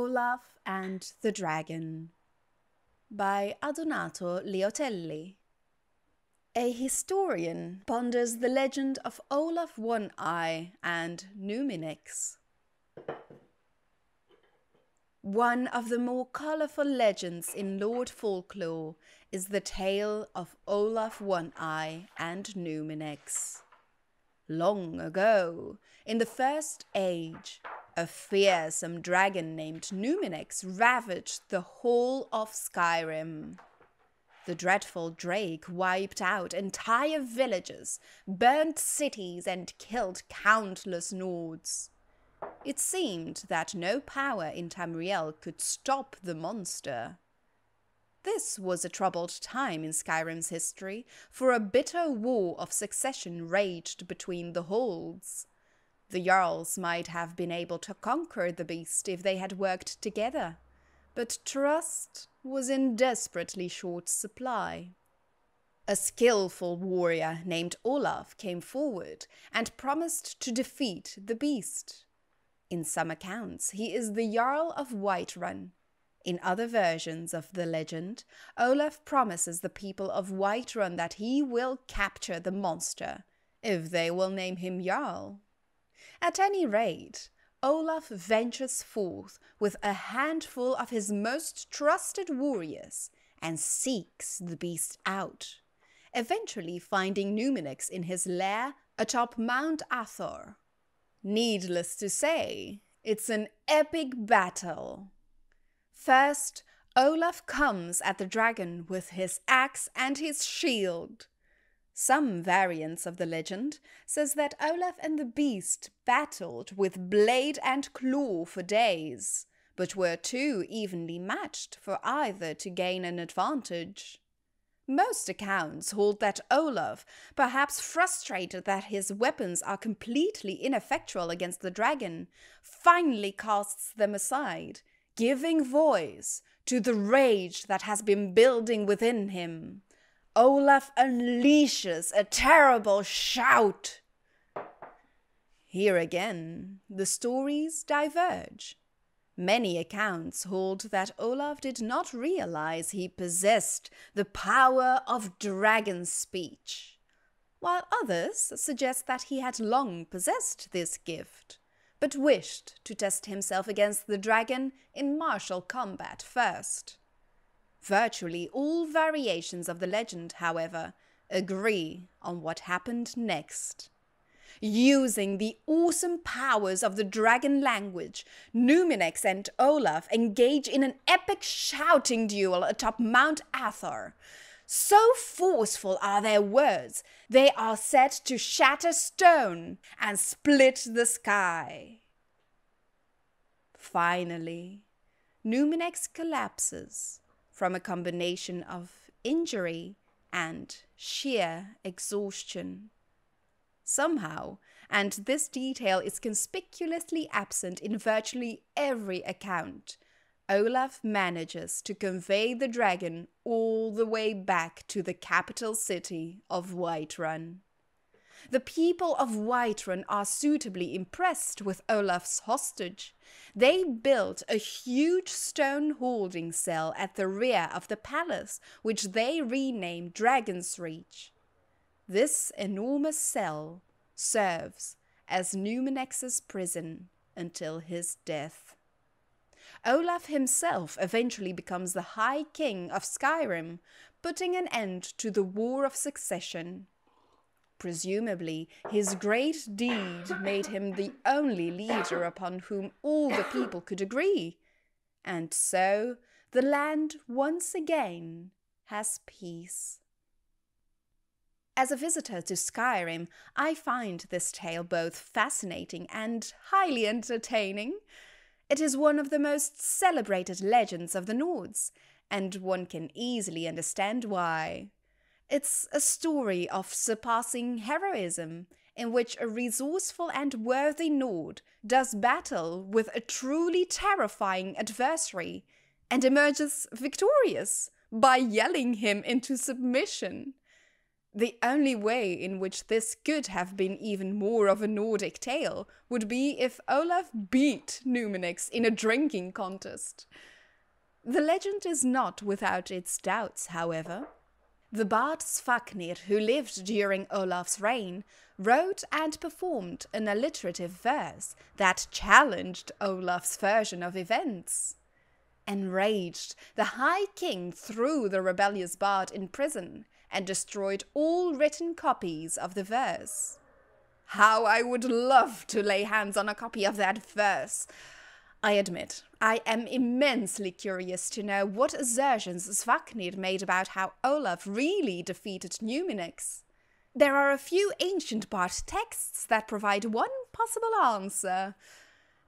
Olaf and the Dragon by Adonato Liotelli. A historian ponders the legend of Olaf One-Eye and Numinex. One of the more colorful legends in Lord folklore is the tale of Olaf One-Eye and Numinex. Long ago, in the First Age, a fearsome dragon named Numinex ravaged the whole of Skyrim. The dreadful drake wiped out entire villages, burnt cities, and killed countless Nords. It seemed that no power in Tamriel could stop the monster. This was a troubled time in Skyrim's history, for a bitter war of succession raged between the holds. The Jarls might have been able to conquer the beast if they had worked together, but trust was in desperately short supply. A skillful warrior named Olaf came forward and promised to defeat the beast. In some accounts, he is the Jarl of Whiterun. In other versions of the legend, Olaf promises the people of Whiterun that he will capture the monster, if they will name him Jarl. At any rate, Olaf ventures forth with a handful of his most trusted warriors and seeks the beast out, eventually finding Numinex in his lair atop Mount Athor. Needless to say, it's an epic battle. First, Olaf comes at the dragon with his axe and his shield. Some variants of the legend says that Olaf and the beast battled with blade and claw for days, but were too evenly matched for either to gain an advantage. Most accounts hold that Olaf, perhaps frustrated that his weapons are completely ineffectual against the dragon, finally casts them aside, giving voice to the rage that has been building within him. Olaf unleashes a terrible shout. Here again, the stories diverge. Many accounts hold that Olaf did not realize he possessed the power of dragon speech, while others suggest that he had long possessed this gift, but wished to test himself against the dragon in martial combat first. Virtually all variations of the legend, however, agree on what happened next. Using the awesome powers of the dragon language, Numinex and Olaf engage in an epic shouting duel atop Mount Athor. So forceful are their words, they are said to shatter stone and split the sky. Finally, Numinex collapses from a combination of injury and sheer exhaustion. Somehow, and this detail is conspicuously absent in virtually every account, Olaf manages to convey the dragon all the way back to the capital city of Whiterun. The people of Whiterun are suitably impressed with Olaf's hostage. They built a huge stone holding cell at the rear of the palace, which they renamed Dragon's Reach. This enormous cell serves as Numinex's prison until his death. Olaf himself eventually becomes the High King of Skyrim, putting an end to the War of Succession. Presumably, his great deed made him the only leader upon whom all the people could agree, and so the land once again has peace. As a visitor to Skyrim, I find this tale both fascinating and highly entertaining. It is one of the most celebrated legends of the Nords, and one can easily understand why. It's a story of surpassing heroism, in which a resourceful and worthy Nord does battle with a truly terrifying adversary and emerges victorious by yelling him into submission. The only way in which this could have been even more of a Nordic tale would be if Olaf beat Numinex in a drinking contest. The legend is not without its doubts, however. The bard Svafnir, who lived during Olaf's reign, wrote and performed an alliterative verse that challenged Olaf's version of events. Enraged, the High King threw the rebellious bard in prison and destroyed all written copies of the verse. How I would love to lay hands on a copy of that verse! I admit, I am immensely curious to know what assertions Svafnir made about how Olaf really defeated Numinex. There are a few ancient bard texts that provide one possible answer.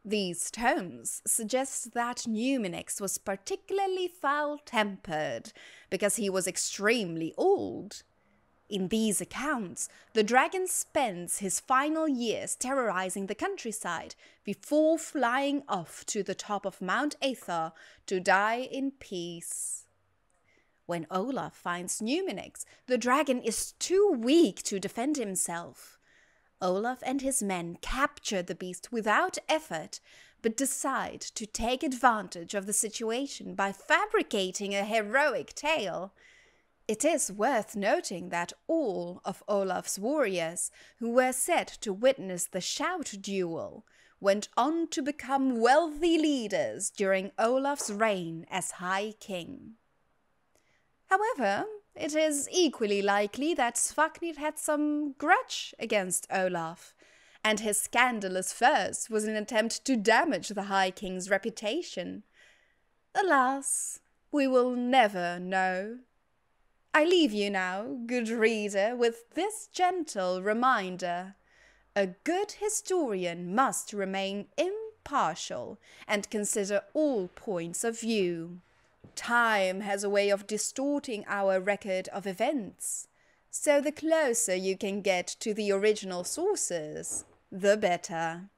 These tomes suggest that Numinex was particularly foul-tempered because he was extremely old. In these accounts, the dragon spends his final years terrorizing the countryside before flying off to the top of Mount Aethar to die in peace. When Olaf finds Numinex, the dragon is too weak to defend himself. Olaf and his men capture the beast without effort, but decide to take advantage of the situation by fabricating a heroic tale. It is worth noting that all of Olaf's warriors who were set to witness the shout duel went on to become wealthy leaders during Olaf's reign as High King. However, it is equally likely that Svafnir had some grudge against Olaf, and his scandalous verse was an attempt to damage the High King's reputation. Alas, we will never know. I leave you now, good reader, with this gentle reminder. A good historian must remain impartial and consider all points of view. Time has a way of distorting our record of events, so the closer you can get to the original sources, the better.